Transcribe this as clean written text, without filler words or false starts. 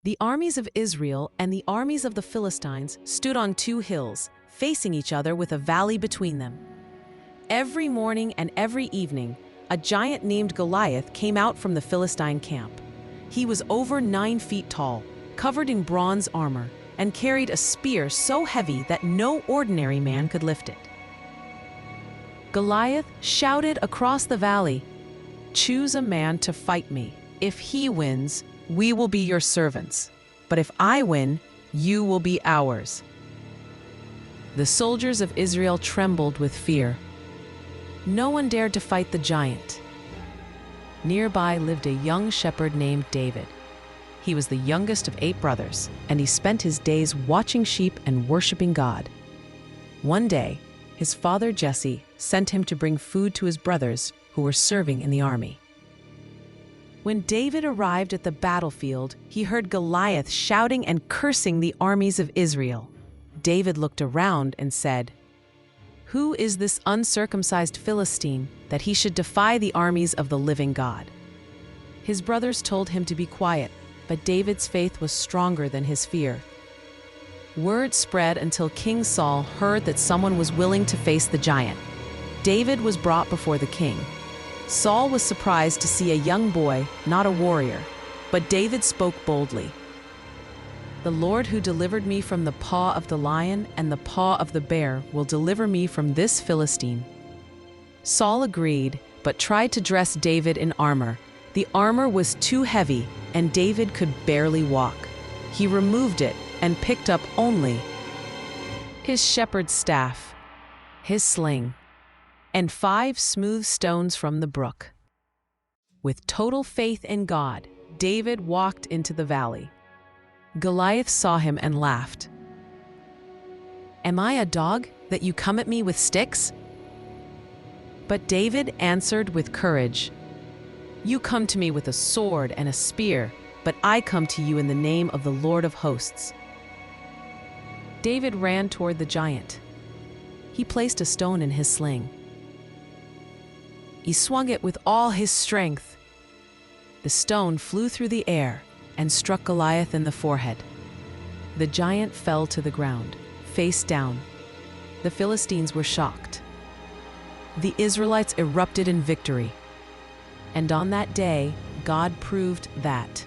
The armies of Israel and the armies of the Philistines stood on two hills, facing each other with a valley between them. Every morning and every evening, a giant named Goliath came out from the Philistine camp. He was over 9 feet tall, covered in bronze armor, and carried a spear so heavy that no ordinary man could lift it. Goliath shouted across the valley, "Choose a man to fight me. If he wins, we will be your servants. But if I win, you will be ours." The soldiers of Israel trembled with fear. No one dared to fight the giant. Nearby lived a young shepherd named David. He was the youngest of 8 brothers, and he spent his days watching sheep and worshiping God. One day, his father Jesse sent him to bring food to his brothers who were serving in the army. When David arrived at the battlefield, he heard Goliath shouting and cursing the armies of Israel. David looked around and said, "Who is this uncircumcised Philistine that he should defy the armies of the living God?" His brothers told him to be quiet, but David's faith was stronger than his fear. Word spread until King Saul heard that someone was willing to face the giant. David was brought before the king. Saul was surprised to see a young boy, not a warrior, but David spoke boldly. "The Lord who delivered me from the paw of the lion and the paw of the bear will deliver me from this Philistine." Saul agreed, but tried to dress David in armor. The armor was too heavy, and David could barely walk. He removed it and picked up only his shepherd's staff, his sling, and 5 smooth stones from the brook. With total faith in God, David walked into the valley. Goliath saw him and laughed. "Am I a dog that you come at me with sticks?" But David answered with courage, "You come to me with a sword and a spear, but I come to you in the name of the Lord of hosts." David ran toward the giant. He placed a stone in his sling. He swung it with all his strength. The stone flew through the air and struck Goliath in the forehead. The giant fell to the ground, face down. The Philistines were shocked. The Israelites erupted in victory. And on that day, God proved that